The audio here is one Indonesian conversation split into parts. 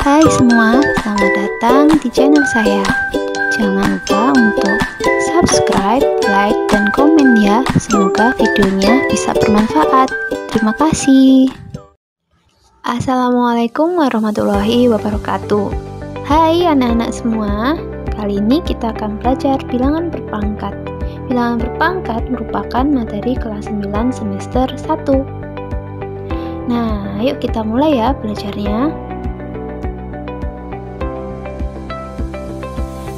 Hai semua, selamat datang di channel saya. Jangan lupa untuk subscribe, like, dan komen ya. Semoga videonya bisa bermanfaat. Terima kasih. Assalamualaikum warahmatullahi wabarakatuh. Hai anak-anak semua, kali ini kita akan belajar bilangan berpangkat. Bilangan berpangkat merupakan materi kelas 9 semester 1. Nah, yuk kita mulai ya belajarnya.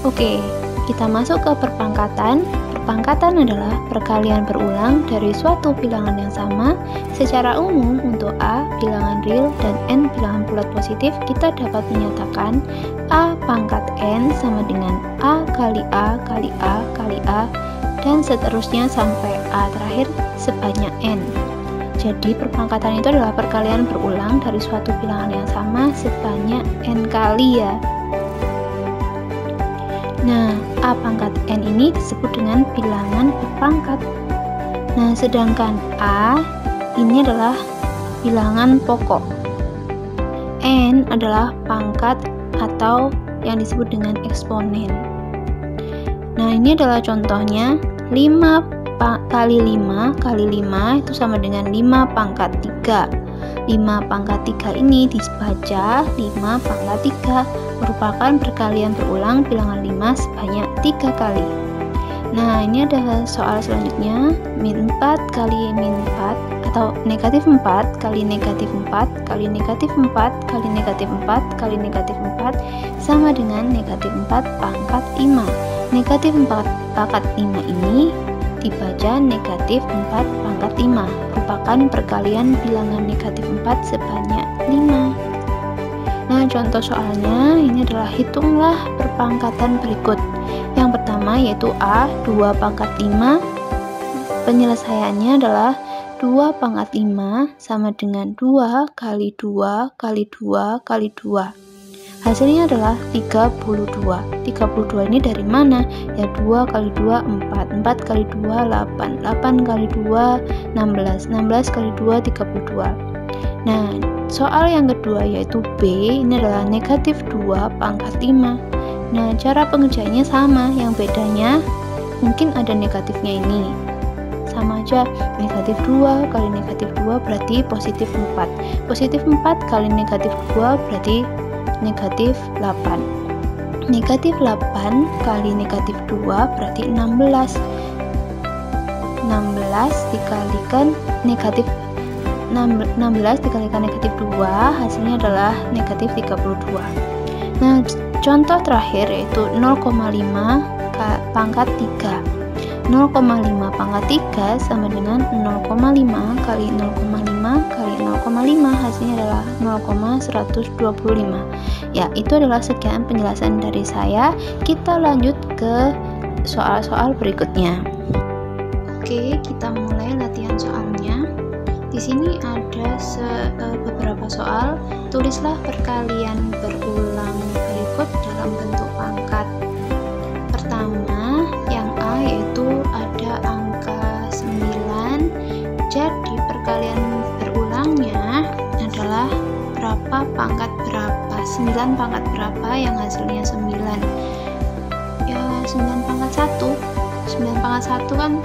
Oke, kita masuk ke perpangkatan. Perpangkatan adalah perkalian berulang dari suatu bilangan yang sama. Secara umum, untuk A, bilangan real, dan N, bilangan bulat positif, kita dapat menyatakan A pangkat N sama dengan A kali A kali A kali A, dan seterusnya sampai A terakhir sebanyak N. Jadi, perpangkatan itu adalah perkalian berulang dari suatu bilangan yang sama sebanyak N kali ya. Nah, A pangkat N ini disebut dengan bilangan berpangkat. Nah, sedangkan A ini adalah bilangan pokok. N adalah pangkat atau yang disebut dengan eksponen. Nah, ini adalah contohnya 5 kali 5 kali 5 itu sama dengan 5 pangkat 3. 5 pangkat 3 ini dibaca 5 pangkat 3, merupakan perkalian berulang bilangan 5 sebanyak 3 kali. Nah, ini adalah soal selanjutnya, min 4 kali min 4 atau negatif 4 kali negatif 4 kali negatif 4 kali negatif 4 kali negatif 4 sama dengan negatif 4 pangkat 5. Negatif 4 pangkat 5 ini dibaca negatif 4 pangkat 5, merupakan perkalian bilangan negatif 4 sebanyak 5. Nah, contoh soalnya ini adalah hitunglah perpangkatan berikut. Yang pertama yaitu A 2 pangkat 5. Penyelesaiannya adalah 2 pangkat 5 sama dengan 2 kali 2 kali 2 kali 2. Hasilnya adalah 32. 32 ini dari mana? Ya 2 kali 2 4, 4 kali 2 8, 8 kali 2 16, 16 kali 2 32. Nah, soal yang kedua yaitu B, ini adalah negatif 2 pangkat 5. Nah, cara pengerjaannya sama, yang bedanya mungkin ada negatifnya ini. Sama aja, negatif 2 kali negatif 2 berarti positif 4. Positif 4 kali negatif 2 berarti negatif 8. Negatif 8 kali negatif 2 berarti 16. 16 dikalikan negatif 16 dikalikan negatif 2, hasilnya adalah negatif 32. Nah, contoh terakhir yaitu 0,5 pangkat 3. 0,5 pangkat 3 sama dengan 0,5 kali 0,5 kali 0,5, hasilnya adalah 0,125. Ya, itu adalah sekian penjelasan dari saya. Kita lanjut ke soal-soal berikutnya. Oke, kita mulai latihan soalnya. Di sini ada beberapa soal. Tulislah perkalian berulang berikut dalam bentuk pangkat. Pertama, yang A yaitu ada angka 9. Jadi perkalian berulangnya adalah berapa pangkat berapa? 9 pangkat berapa yang hasilnya 9? Ya 9 pangkat 1. 9 pangkat 1 kan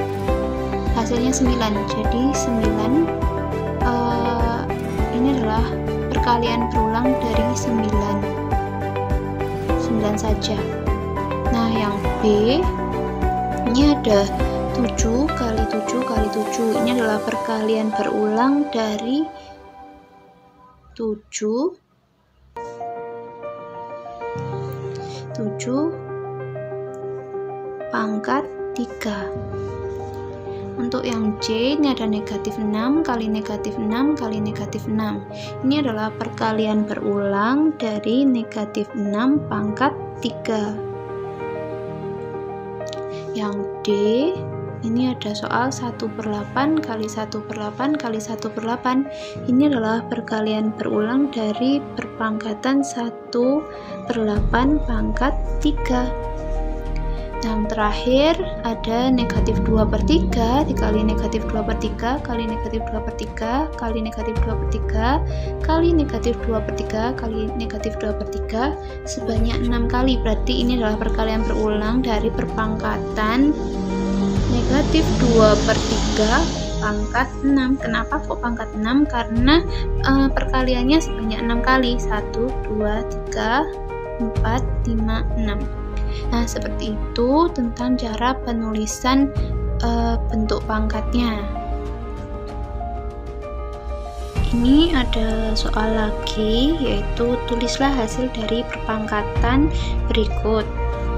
hasilnya 9. Jadi 9 ini adalah perkalian berulang dari 9 saja. Nah, yang B ini ada 7 kali 7 kali 7. Ini adalah perkalian berulang dari 7 pangkat 3. Untuk yang C ini ada negatif 6 kali negatif 6 kali negatif 6. Ini adalah perkalian berulang dari negatif 6 pangkat 3. Yang D ini ada soal 1/8 kali 1/8 kali 1/8. Ini adalah perkalian berulang dari perpangkatan 1/8 pangkat 3. Yang terakhir ada negatif 2/3 dikali negatif 2/3 kali negatif 2/3 kali negatif 2/3 kali negatif 2/3 kali negatif 2/3 sebanyak 6 kali. Berarti ini adalah perkalian berulang dari perpangkatan negatif 2/3 pangkat 6. Kenapa kok pangkat 6? Karena perkaliannya sebanyak 6 kali. 1, 2, 3, 4, 5, 6. Nah, seperti itu tentang cara penulisan bentuk pangkatnya. Ini ada soal lagi, yaitu tulislah hasil dari perpangkatan berikut.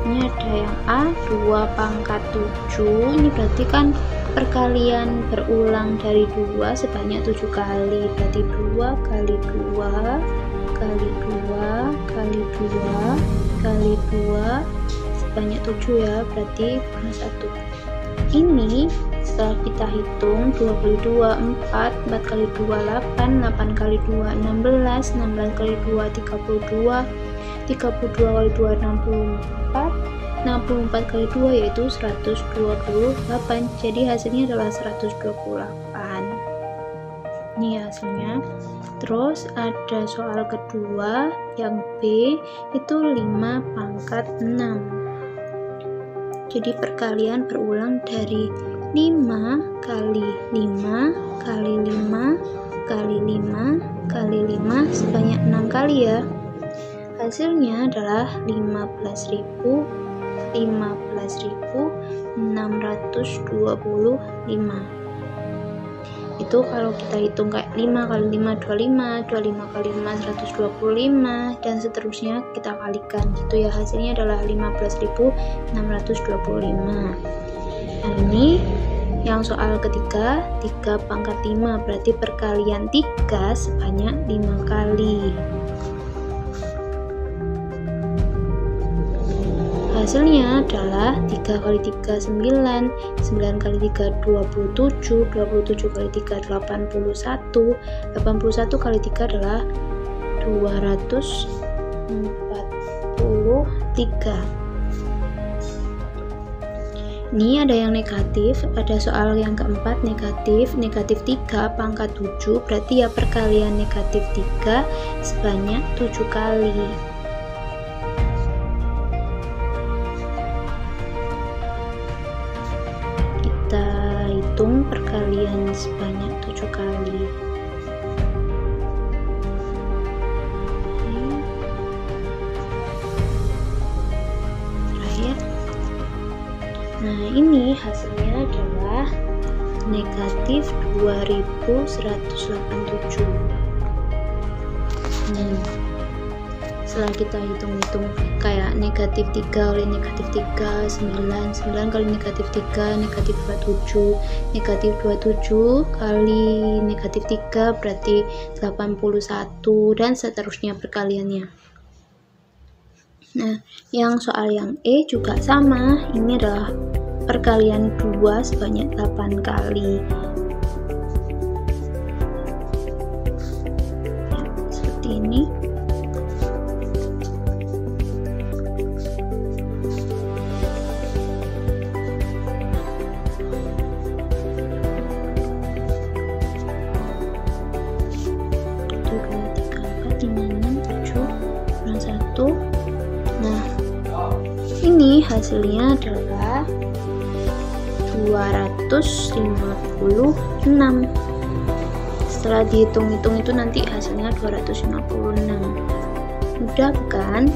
Ini ada yang A, 2 pangkat 7. Ini berarti kan perkalian berulang dari 2 sebanyak 7 kali. Berarti 2 kali 2 kali 2 kali 2 kali 2 sebanyak 7 ya, berarti kurang 1. Ini setelah kita hitung 2 kali 2 4, 4 kali 2 8, 8 kali 2 16, 16 kali 2 32, 32 kali 2 64, 64 kali 2 yaitu 128. Jadi hasilnya adalah 128. Ini hasilnya. Terus ada soal kedua yang B, itu 5 pangkat 6. Jadi perkalian berulang dari 5 kali 5 kali 5 kali 5 kali 5 sebanyak 6 kali ya. Hasilnya adalah 15.625. Itu kalau kita hitung kayak 5 kali 5 25, 25 kali 5 125, dan seterusnya kita kalikan gitu ya. Hasilnya adalah 15.625. Nah, ini yang soal ketiga, 3 pangkat 5, berarti perkalian 3 sebanyak 5 kali. Hasilnya adalah 3 kali 3 9, 9 kali 3 27, 27 kali 3 81, 81 kali 3 adalah 243. Ini ada yang negatif, ada soal yang keempat negatif, negatif 3 pangkat 7, berarti ya perkalian negatif 3 sebanyak 7 kali. Hitung perkalian sebanyak 7 kali. Terakhir. Nah, ini hasilnya adalah negatif 2187. Setelah kita hitung-hitung kayak negatif 3 kali negatif 3 9, 9 kali negatif 3 negatif 27, negatif 27 kali negatif 3 berarti 81, dan seterusnya perkaliannya. Nah, yang soal yang E juga sama, ini adalah perkalian 2 sebanyak 8 kali. Ya, seperti ini. Nah, ini hasilnya adalah 256. Setelah dihitung-hitung itu nanti hasilnya 256. Mudah bukan?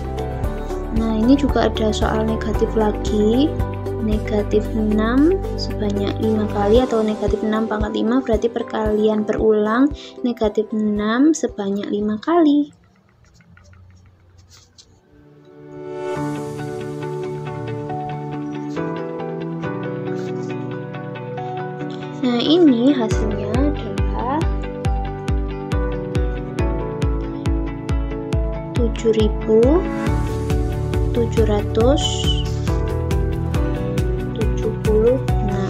Nah, ini juga ada soal negatif lagi, negatif 6 sebanyak 5 kali, atau negatif 6 pangkat 5, berarti perkalian berulang negatif 6 sebanyak 5 kali. Nah, ini hasilnya adalah 7.776.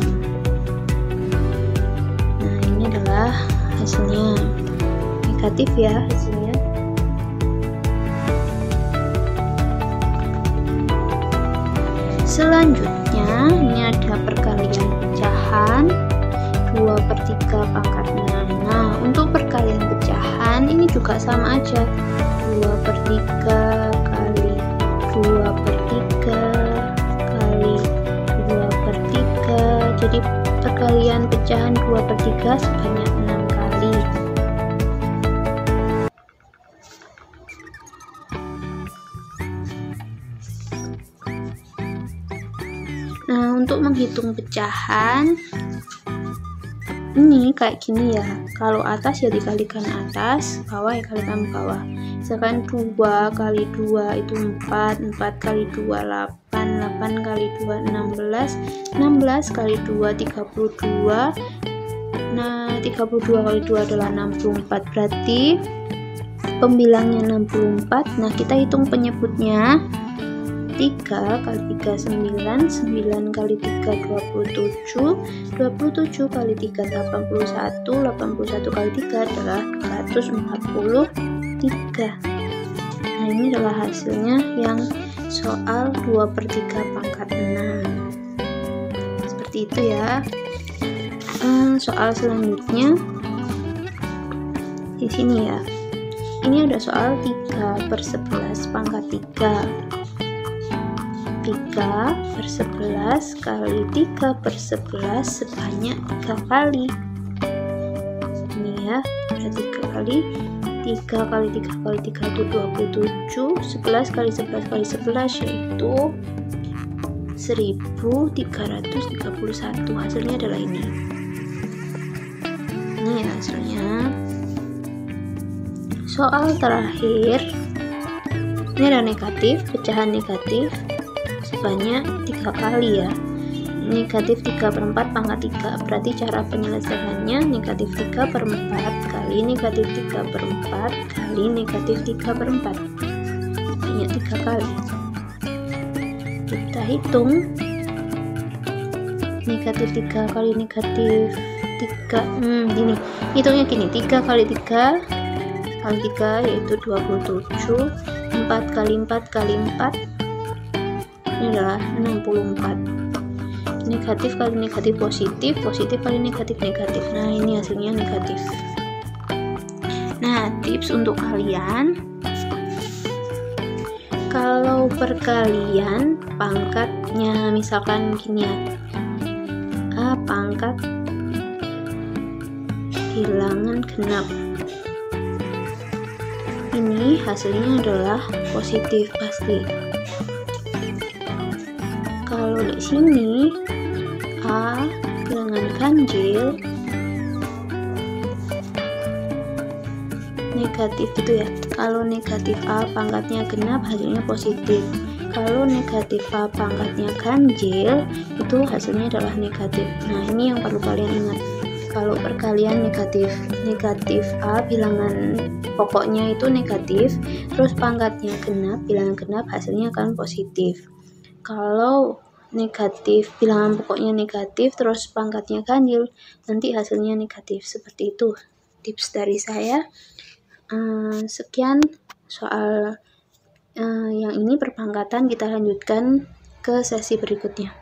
Nah, ini adalah hasilnya. Negatif ya hasilnya. Selanjutnya ini ada perkalian pecahan 2/3 pangkatnya. Nah, untuk perkalian pecahan ini juga sama aja, 2/3 kali 2/3 kali 2/3. Jadi perkalian pecahan 2/3 sebanyak 6 kali. Nah, untuk menghitung pecahan ini kayak gini ya. Kalau atas ya dikalikan atas, bawah ya kalikan bawah. Misalkan 2 kali 2 itu 4, 4 kali 2 8, 8 kali 2 16, 16 kali 2 32. Nah, 32 kali 2 adalah 64, berarti pembilangnya 64. Nah, kita hitung penyebutnya. 3 kali 3 9, 9 kali 3 27, 27 kali 3 81, 81 kali 3 adalah 243. Nah, ini adalah hasilnya yang soal 2/3 pangkat 6. Seperti itu ya. Soal selanjutnya di sini ya. Ini ada soal 3/11 pangkat 3. 3/11 kali 3/11 sebanyak 3 kali. Ini ya, ada 3 kali 3 kali 3 kali 3 itu 27, 11 kali 11 kali 11 yaitu 1331. Hasilnya adalah ini. Ini ya hasilnya. Soal terakhir, ini ada negatif, pecahan negatif sebanyak 3 kali ya. Negatif 3/4 pangkat 3, berarti cara penyelesaiannya negatif 3/4 kali negatif 3/4 kali negatif 3/4, banyak 3 kali. Kita hitung. Negatif 3 kali negatif 3, gini hitungnya gini, 3 kali 3 kali 3 yaitu 27, 4 kali 4 kali 4 ini adalah 64. Negatif kali negatif positif, positif kali negatif negatif. Nah, ini hasilnya negatif. Nah, tips untuk kalian, kalau perkalian pangkatnya misalkan gini ya, A pangkat bilangan genap, ini hasilnya adalah positif pasti. Kalau di sini A bilangan ganjil negatif gitu ya. Kalau negatif A pangkatnya genap hasilnya positif. Kalau negatif A pangkatnya ganjil itu hasilnya adalah negatif. Nah, ini yang perlu kalian ingat. Kalau perkalian negatif A bilangan pokoknya itu negatif, terus pangkatnya genap, bilangan genap hasilnya akan positif. Kalau negatif bilangan pokoknya negatif terus pangkatnya ganjil, nanti hasilnya negatif. Seperti itu tips dari saya. Sekian soal yang ini perpangkatan, kita lanjutkan ke sesi berikutnya.